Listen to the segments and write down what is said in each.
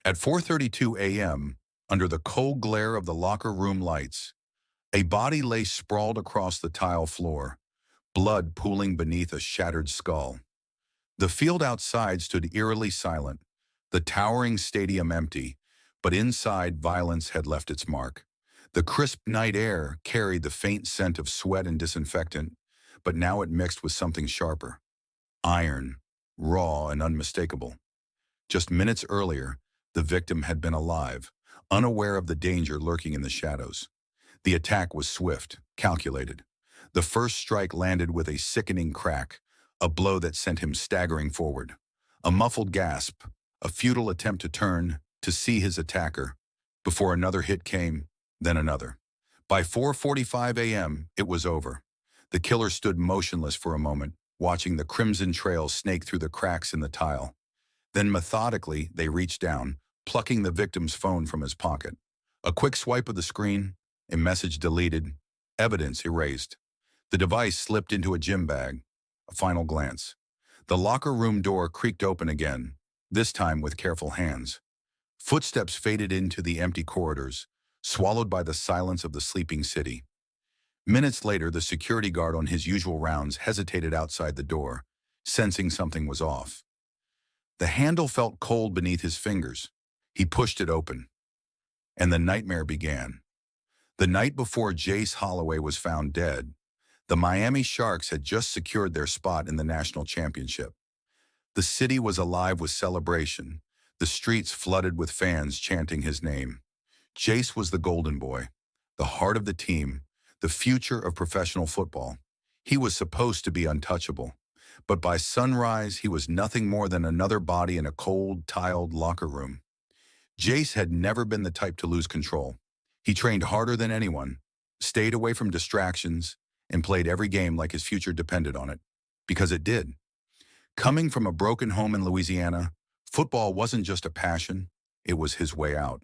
At 4:32 a.m., under the cold glare of the locker room lights, a body lay sprawled across the tile floor, blood pooling beneath a shattered skull. The field outside stood eerily silent, the towering stadium empty, but inside violence had left its mark. The crisp night air carried the faint scent of sweat and disinfectant, but now it mixed with something sharper. Iron, raw and unmistakable. Just minutes earlier, the victim had been alive, unaware of the danger lurking in the shadows. The attack was swift, calculated. The first strike landed with a sickening crack, a blow that sent him staggering forward. A muffled gasp, a futile attempt to turn, to see his attacker, before another hit came, then another. By 4:45 a.m., it was over. The killer stood motionless for a moment, watching the crimson trail snake through the cracks in the tile. Then methodically, they reached down, plucking the victim's phone from his pocket. A quick swipe of the screen, a message deleted, evidence erased. The device slipped into a gym bag. A final glance. The locker room door creaked open again, this time with careful hands. Footsteps faded into the empty corridors, swallowed by the silence of the sleeping city. Minutes later, the security guard on his usual rounds hesitated outside the door, sensing something was off. The handle felt cold beneath his fingers. He pushed it open. And the nightmare began. The night before Jace Holloway was found dead, the Miami Sharks had just secured their spot in the national championship. The city was alive with celebration, the streets flooded with fans chanting his name. Jace was the golden boy, the heart of the team, the future of professional football. He was supposed to be untouchable, but by sunrise he was nothing more than another body in a cold, tiled locker room. Jace had never been the type to lose control. He trained harder than anyone, stayed away from distractions, and played every game like his future depended on it. Because it did. Coming from a broken home in Louisiana, football wasn't just a passion, it was his way out.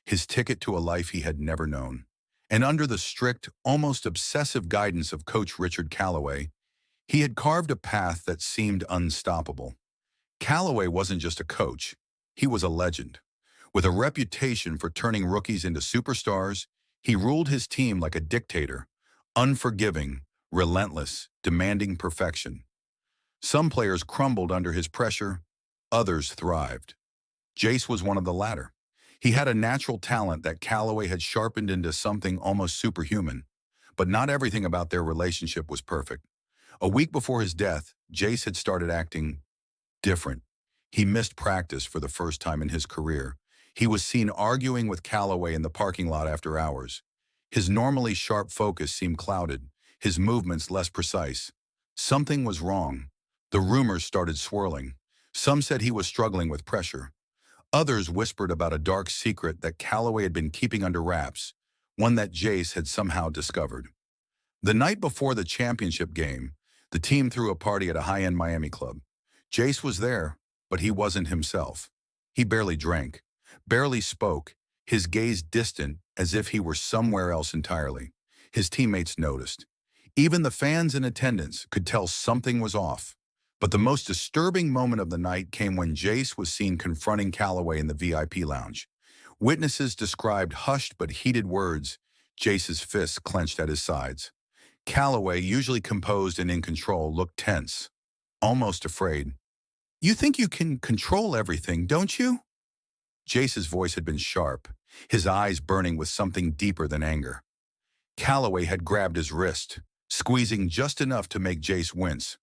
His ticket to a life he had never known. And under the strict, almost obsessive guidance of Coach Richard Callaway, he had carved a path that seemed unstoppable. Callaway wasn't just a coach, he was a legend. With a reputation for turning rookies into superstars, he ruled his team like a dictator, unforgiving, relentless, demanding perfection. Some players crumbled under his pressure, others thrived. Jace was one of the latter. He had a natural talent that Callaway had sharpened into something almost superhuman, but not everything about their relationship was perfect. A week before his death, Jace had started acting different. He missed practice for the first time in his career. He was seen arguing with Callaway in the parking lot after hours. His normally sharp focus seemed clouded, his movements less precise. Something was wrong. The rumors started swirling. Some said he was struggling with pressure. Others whispered about a dark secret that Callaway had been keeping under wraps, one that Jace had somehow discovered. The night before the championship game, the team threw a party at a high-end Miami club. Jace was there, but he wasn't himself. He barely drank, barely spoke, his gaze distant as if he were somewhere else entirely. His teammates noticed. Even the fans in attendance could tell something was off. But the most disturbing moment of the night came when Jace was seen confronting Callaway in the VIP lounge. Witnesses described hushed but heated words, Jace's fists clenched at his sides. Callaway, usually composed and in control, looked tense, almost afraid. "You think you can control everything, don't you?" Jace's voice had been sharp, his eyes burning with something deeper than anger. Callaway had grabbed his wrist, squeezing just enough to make Jace wince.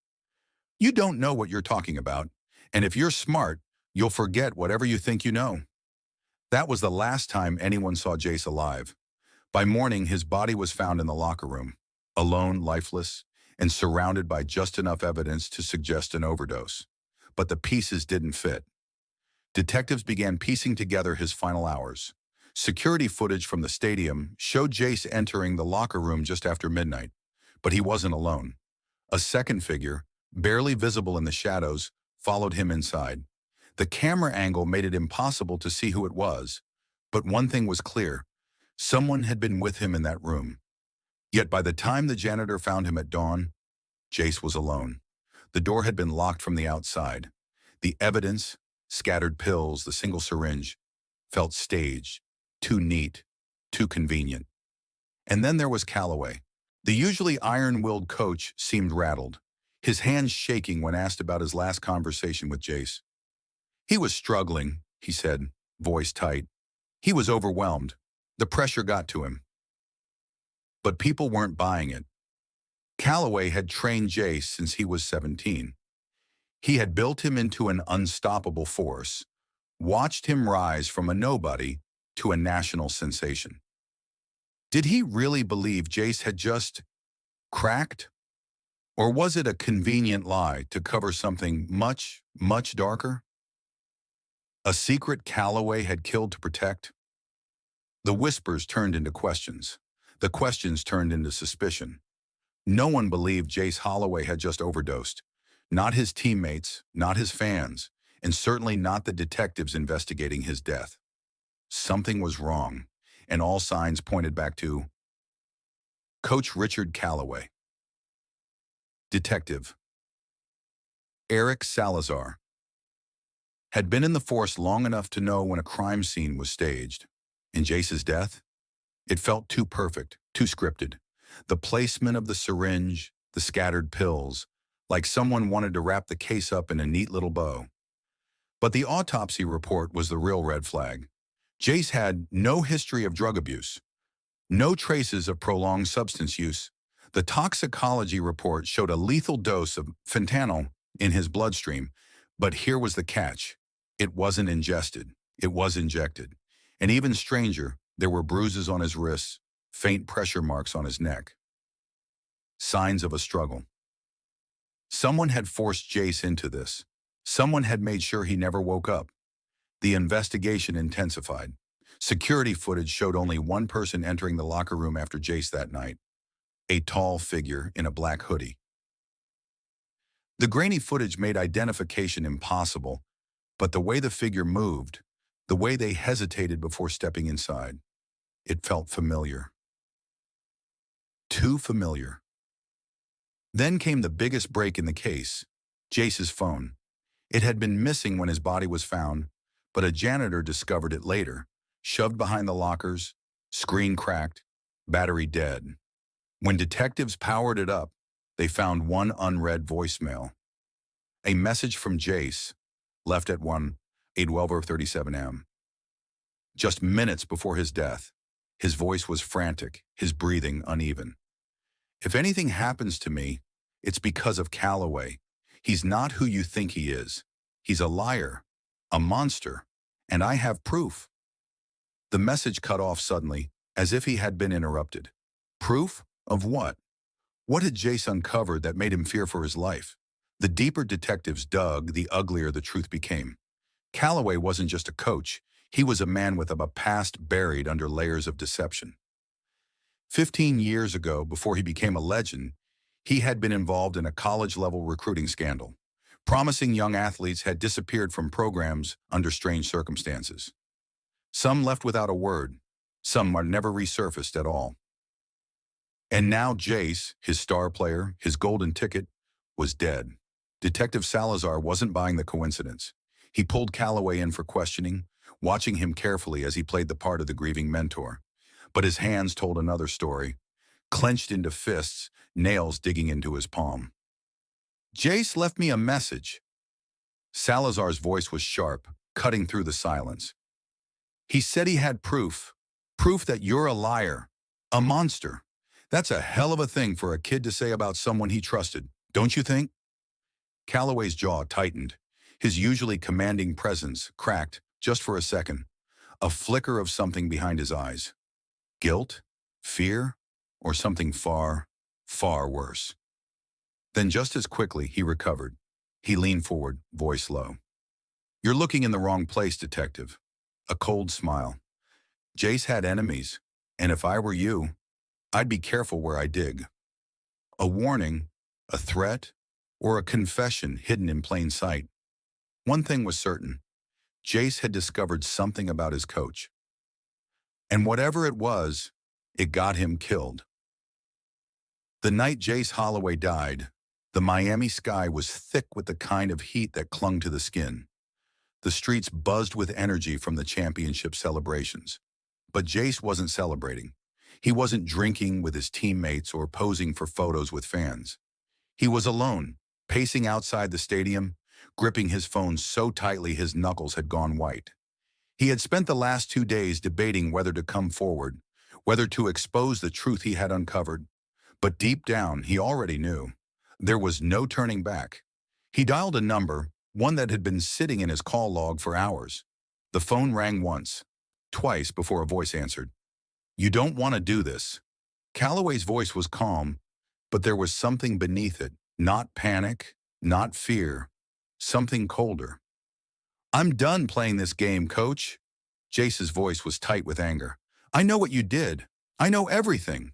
"You don't know what you're talking about, and if you're smart, you'll forget whatever you think you know." That was the last time anyone saw Jace alive. By morning, his body was found in the locker room, alone, lifeless, and surrounded by just enough evidence to suggest an overdose. But the pieces didn't fit. Detectives began piecing together his final hours. Security footage from the stadium showed Jace entering the locker room just after midnight, but he wasn't alone. A second figure, barely visible in the shadows, followed him inside. The camera angle made it impossible to see who it was, but one thing was clear: someone had been with him in that room. Yet by the time the janitor found him at dawn, Jace was alone. The door had been locked from the outside. The evidence, scattered pills, the single syringe, felt staged, too neat, too convenient. And then there was Calloway. The usually iron-willed coach seemed rattled, his hands shaking when asked about his last conversation with Jace. He was struggling, he said, voice tight. He was overwhelmed. The pressure got to him. But people weren't buying it. Calloway had trained Jace since he was 17. He had built him into an unstoppable force, watched him rise from a nobody to a national sensation. Did he really believe Jace had just cracked? Or was it a convenient lie to cover something much, much darker? A secret Calloway had killed to protect? The whispers turned into questions. The questions turned into suspicion. No one believed Jace Holloway had just overdosed. Not his teammates, not his fans, and certainly not the detectives investigating his death. Something was wrong, and all signs pointed back to Coach Richard Calloway. Detective Eric Salazar had been in the force long enough to know when a crime scene was staged. In Jace's death, it felt too perfect, too scripted. The placement of the syringe, the scattered pills, like someone wanted to wrap the case up in a neat little bow. But the autopsy report was the real red flag. Jace had no history of drug abuse, no traces of prolonged substance use. The toxicology report showed a lethal dose of fentanyl in his bloodstream, but here was the catch. It wasn't ingested, it was injected. And even stranger, there were bruises on his wrists, faint pressure marks on his neck. Signs of a struggle. Someone had forced Jace into this. Someone had made sure he never woke up. The investigation intensified. Security footage showed only one person entering the locker room after Jace that night, a tall figure in a black hoodie. The grainy footage made identification impossible, but the way the figure moved, the way they hesitated before stepping inside, it felt familiar. Too familiar. Then came the biggest break in the case, Jace's phone. It had been missing when his body was found, but a janitor discovered it later, shoved behind the lockers, screen cracked, battery dead. When detectives powered it up, they found one unread voicemail. A message from Jace, left at 1:12:37 a.m. Just minutes before his death, his voice was frantic, his breathing uneven. If anything happens to me, it's because of Calloway. He's not who you think he is. He's a liar, a monster, and I have proof. The message cut off suddenly, as if he had been interrupted. Proof of what? What had Jace uncovered that made him fear for his life? The deeper detectives dug, the uglier the truth became. Calloway wasn't just a coach. He was a man with a past buried under layers of deception. 15 years ago, before he became a legend, he had been involved in a college-level recruiting scandal. Promising young athletes had disappeared from programs under strange circumstances. Some left without a word. Some are never resurfaced at all. And now Jace, his star player, his golden ticket, was dead. Detective Salazar wasn't buying the coincidence. He pulled Calloway in for questioning, watching him carefully as he played the part of the grieving mentor. But his hands told another story, clenched into fists, nails digging into his palm. Jace left me a message. Salazar's voice was sharp, cutting through the silence. He said he had proof that you're a liar, a monster. That's a hell of a thing for a kid to say about someone he trusted, don't you think? Calloway's jaw tightened. His usually commanding presence cracked just for a second, a flicker of something behind his eyes. Guilt? Fear? Or something far, far worse. Then just as quickly, he recovered. He leaned forward, voice low. You're looking in the wrong place, detective. A cold smile. Jace had enemies, and if I were you, I'd be careful where I dig. A warning, a threat, or a confession hidden in plain sight. One thing was certain. Jace had discovered something about his coach. And whatever it was, it got him killed. The night Jace Holloway died, the Miami sky was thick with the kind of heat that clung to the skin. The streets buzzed with energy from the championship celebrations. But Jace wasn't celebrating. He wasn't drinking with his teammates or posing for photos with fans. He was alone, pacing outside the stadium, gripping his phone so tightly his knuckles had gone white. He had spent the last 2 days debating whether to come forward, whether to expose the truth he had uncovered. But deep down, he already knew. There was no turning back. He dialed a number, one that had been sitting in his call log for hours. The phone rang once, twice before a voice answered. "You don't want to do this." Calloway's voice was calm, but there was something beneath it, not panic, not fear, something colder. "I'm done playing this game, coach." Jace's voice was tight with anger. "I know what you did. I know everything."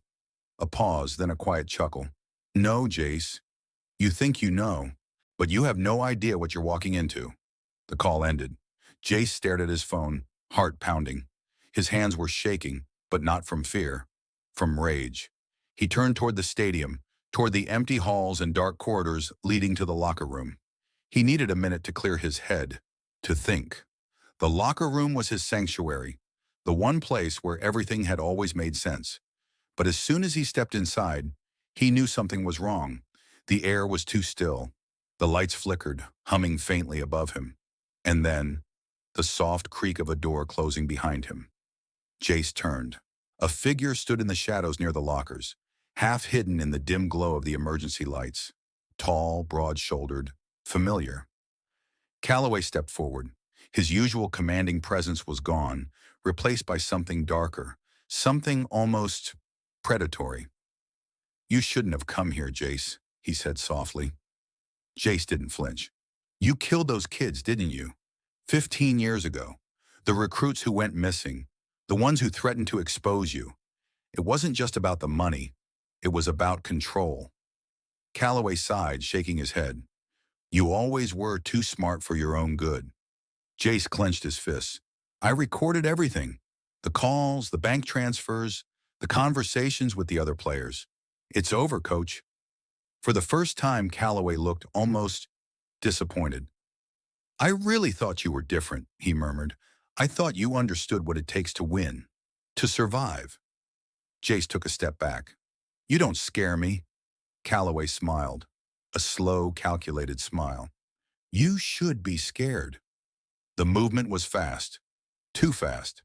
A pause, then a quiet chuckle. "No, Jace. You think you know, but you have no idea what you're walking into." The call ended. Jace stared at his phone, heart pounding. His hands were shaking, but not from fear, from rage. He turned toward the stadium, toward the empty halls and dark corridors leading to the locker room. He needed a minute to clear his head, to think. The locker room was his sanctuary, the one place where everything had always made sense. But as soon as he stepped inside, he knew something was wrong. The air was too still. The lights flickered, humming faintly above him. And then, the soft creak of a door closing behind him. Jace turned. A figure stood in the shadows near the lockers, half hidden in the dim glow of the emergency lights. Tall, broad-shouldered, familiar. Calloway stepped forward. His usual commanding presence was gone, replaced by something darker, something almost predatory. "You shouldn't have come here, Jace," he said softly. Jace didn't flinch. "You killed those kids, didn't you? 15 years ago. The recruits who went missing. The ones who threatened to expose you. It wasn't just about the money. It was about control." Calloway sighed, shaking his head. "You always were too smart for your own good." Jace clenched his fists. "I recorded everything. The calls, the bank transfers, the conversations with the other players. It's over, coach." For the first time, Calloway looked almost disappointed. "I really thought you were different," he murmured. "I thought you understood what it takes to win, to survive." Jace took a step back. "You don't scare me." Calloway smiled, a slow, calculated smile. "You should be scared." The movement was fast, too fast.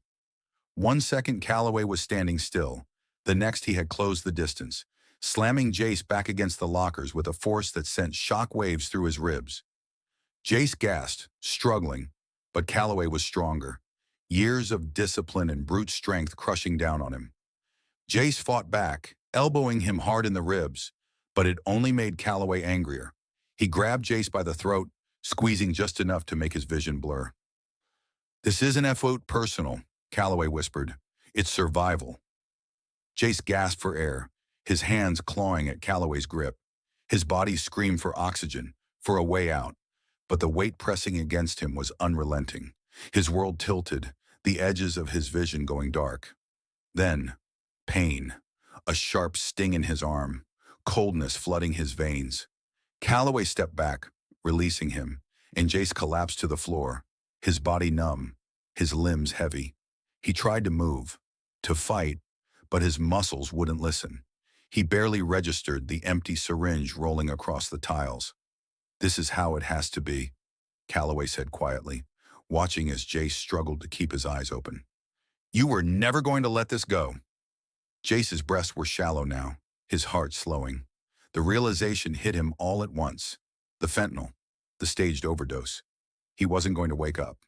1 second Calloway was standing still. The next he had closed the distance, slamming Jace back against the lockers with a force that sent shock waves through his ribs. Jace gasped, struggling, but Calloway was stronger. Years of discipline and brute strength crushing down on him. Jace fought back, elbowing him hard in the ribs, but it only made Calloway angrier. He grabbed Jace by the throat, squeezing just enough to make his vision blur. "This isn't effort personal," Calloway whispered. "It's survival." Jace gasped for air, his hands clawing at Calloway's grip. His body screamed for oxygen, for a way out, but the weight pressing against him was unrelenting. His world tilted, the edges of his vision going dark. Then, pain, a sharp sting in his arm, coldness flooding his veins. Calloway stepped back, releasing him, and Jace collapsed to the floor, his body numb, his limbs heavy. He tried to move, to fight, but his muscles wouldn't listen. He barely registered the empty syringe rolling across the tiles. "This is how it has to be," Calloway said quietly, watching as Jace struggled to keep his eyes open. "You were never going to let this go." Jace's breaths were shallow now, his heart slowing. The realization hit him all at once. The fentanyl, the staged overdose. He wasn't going to wake up.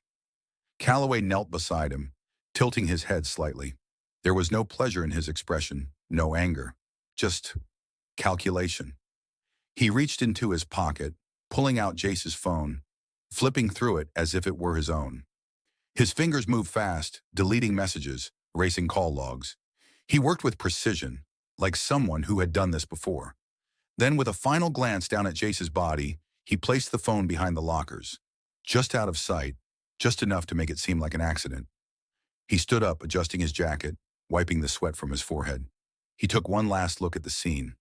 Calloway knelt beside him, tilting his head slightly. There was no pleasure in his expression, no anger, just calculation. He reached into his pocket, pulling out Jace's phone, flipping through it as if it were his own. His fingers moved fast, deleting messages, erasing call logs. He worked with precision, like someone who had done this before. Then, with a final glance down at Jace's body, he placed the phone behind the lockers, just out of sight, just enough to make it seem like an accident. He stood up, adjusting his jacket, wiping the sweat from his forehead. He took one last look at the scene,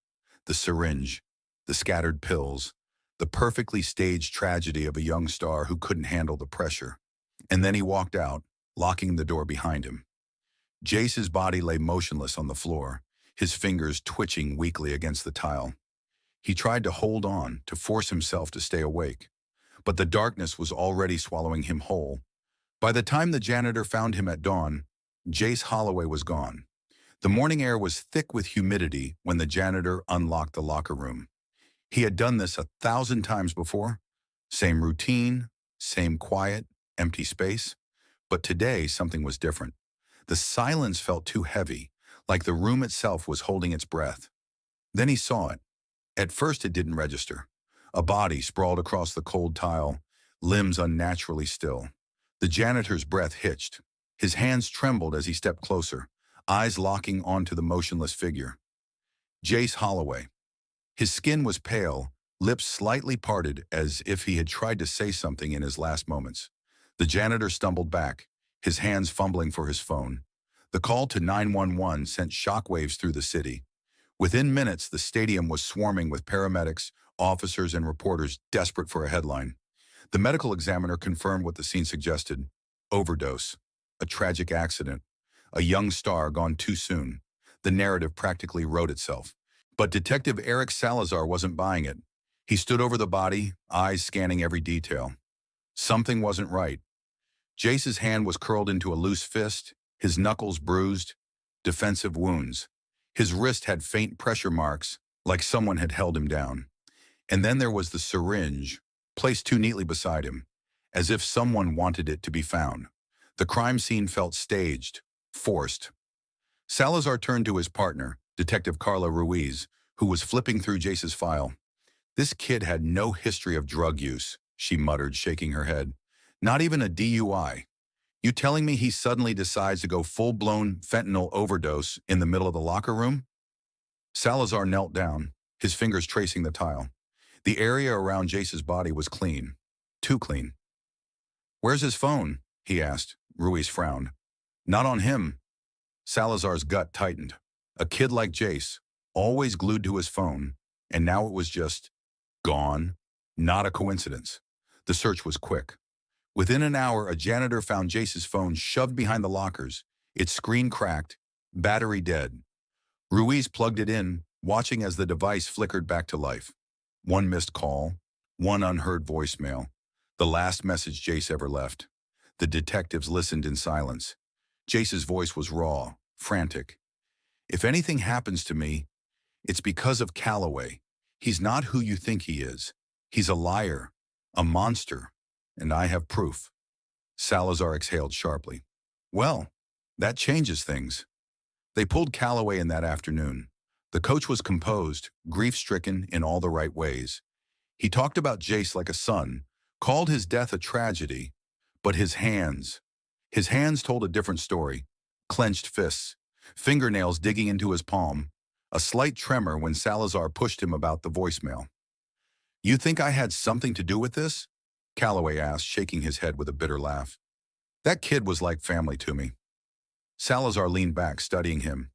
the syringe, the scattered pills, the perfectly staged tragedy of a young star who couldn't handle the pressure. And then he walked out, locking the door behind him. Jace's body lay motionless on the floor, his fingers twitching weakly against the tile. He tried to hold on, to force himself to stay awake. But the darkness was already swallowing him whole. By the time the janitor found him at dawn, Jace Holloway was gone. The morning air was thick with humidity when the janitor unlocked the locker room. He had done this 1,000 times before. Same routine, same quiet, empty space. But today, something was different. The silence felt too heavy, like the room itself was holding its breath. Then he saw it. At first, it didn't register. A body sprawled across the cold tile, limbs unnaturally still. The janitor's breath hitched. His hands trembled as he stepped closer, eyes locking onto the motionless figure. Jace Holloway. His skin was pale, lips slightly parted as if he had tried to say something in his last moments. The janitor stumbled back, his hands fumbling for his phone. The call to 911 sent shockwaves through the city. Within minutes, the stadium was swarming with paramedics, officers, and reporters desperate for a headline. The medical examiner confirmed what the scene suggested: overdose, a tragic accident, a young star gone too soon. The narrative practically wrote itself. But Detective Eric Salazar wasn't buying it. He stood over the body, eyes scanning every detail. Something wasn't right. Jace's hand was curled into a loose fist, his knuckles bruised, defensive wounds. His wrist had faint pressure marks, like someone had held him down. And then there was the syringe, placed too neatly beside him, as if someone wanted it to be found. The crime scene felt staged, forced. Salazar turned to his partner, Detective Carla Ruiz, who was flipping through Jace's file. "This kid had no history of drug use," she muttered, shaking her head. "Not even a DUI. You telling me he suddenly decides to go full-blown fentanyl overdose in the middle of the locker room?" Salazar knelt down, his fingers tracing the tile. The area around Jace's body was clean. Too clean. "Where's his phone?" he asked. Ruiz frowned. "Not on him." Salazar's gut tightened. A kid like Jace, always glued to his phone, and now it was just gone. Not a coincidence. The search was quick. Within an hour, a janitor found Jace's phone shoved behind the lockers, its screen cracked, battery dead. Ruiz plugged it in, watching as the device flickered back to life. One missed call, one unheard voicemail, the last message Jace ever left. The detectives listened in silence. Jace's voice was raw, frantic. "If anything happens to me, it's because of Calloway. He's not who you think he is. He's a liar, a monster, and I have proof." Salazar exhaled sharply. "Well, that changes things." They pulled Calloway in that afternoon. The coach was composed, grief-stricken in all the right ways. He talked about Jace like a son, called his death a tragedy, but his hands told a different story. Clenched fists, fingernails digging into his palm, a slight tremor when Salazar pushed him about the voicemail. "You think I had something to do with this?" Calloway asked, shaking his head with a bitter laugh. "That kid was like family to me." Salazar leaned back, studying him.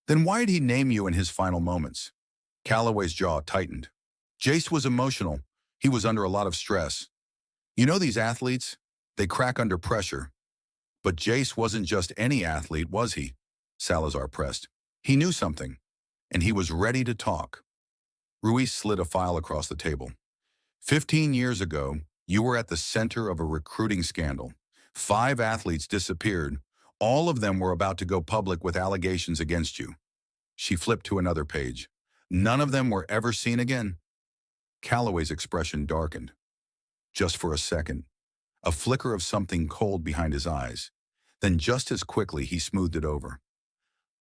"Then why'd he name you in his final moments?" Calloway's jaw tightened. "Jace was emotional. He was under a lot of stress. You know these athletes? They crack under pressure. But Jace wasn't just any athlete, was he?" Salazar pressed. "He knew something, and he was ready to talk." Ruiz slid a file across the table. 15 years ago, you were at the center of a recruiting scandal. 5 athletes disappeared. All of them were about to go public with allegations against you." She flipped to another page. "None of them were ever seen again?" Calloway's expression darkened. Just for a second. A flicker of something cold behind his eyes. Then just as quickly, he smoothed it over.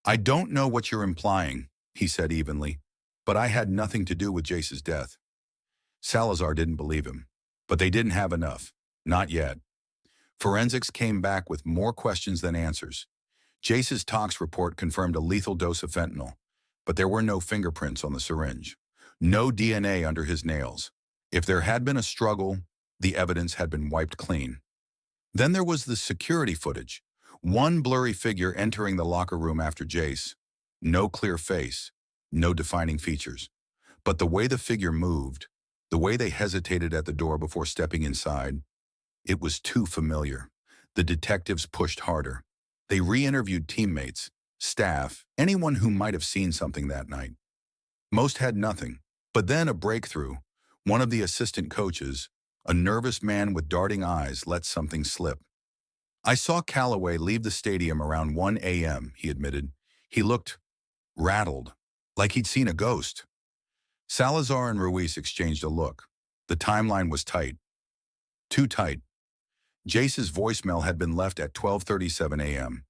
"I don't know what you're implying," he said evenly, "but I had nothing to do with Jace's death." Salazar didn't believe him. But they didn't have enough. Not yet. Forensics came back with more questions than answers. Jace's tox report confirmed a lethal dose of fentanyl, but there were no fingerprints on the syringe. No DNA under his nails. If there had been a struggle, the evidence had been wiped clean. Then there was the security footage. One blurry figure entering the locker room after Jace. No clear face, no defining features. But the way the figure moved, the way they hesitated at the door before stepping inside, it was too familiar. The detectives pushed harder. They re-interviewed teammates, staff, anyone who might have seen something that night. Most had nothing. But then a breakthrough. One of the assistant coaches, a nervous man with darting eyes, let something slip. "I saw Callaway leave the stadium around 1 a.m., he admitted. He looked rattled, like he'd seen a ghost." Salazar and Ruiz exchanged a look. The timeline was tight. Too tight. Jace's voicemail had been left at 12:37 a.m.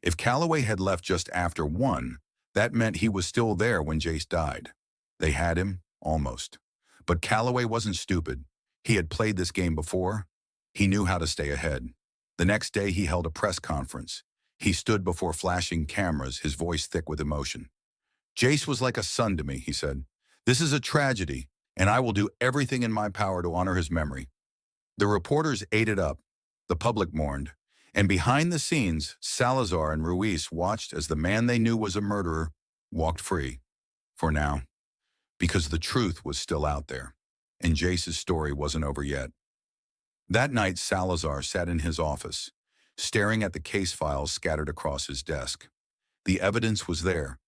If Callaway had left just after 1, that meant he was still there when Jace died. They had him, almost. But Callaway wasn't stupid. He had played this game before. He knew how to stay ahead. The next day he held a press conference. He stood before flashing cameras, his voice thick with emotion. "Jace was like a son to me," he said. "This is a tragedy, and I will do everything in my power to honor his memory." The reporters ate it up. The public mourned. And behind the scenes, Salazar and Ruiz watched as the man they knew was a murderer walked free. For now. Because the truth was still out there. And Jace's story wasn't over yet. That night, Salazar sat in his office, staring at the case files scattered across his desk. The evidence was there.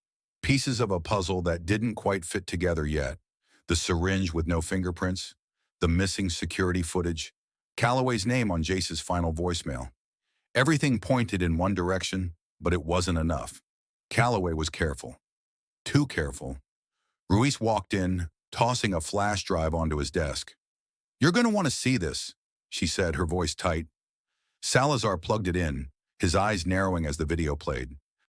Pieces of a puzzle that didn't quite fit together yet. The syringe with no fingerprints, the missing security footage, Callaway's name on Jace's final voicemail. Everything pointed in one direction, but it wasn't enough. Callaway was careful. Too careful. Ruiz walked in, tossing a flash drive onto his desk. "You're going to want to see this," she said, her voice tight. Salazar plugged it in, his eyes narrowing as the video played.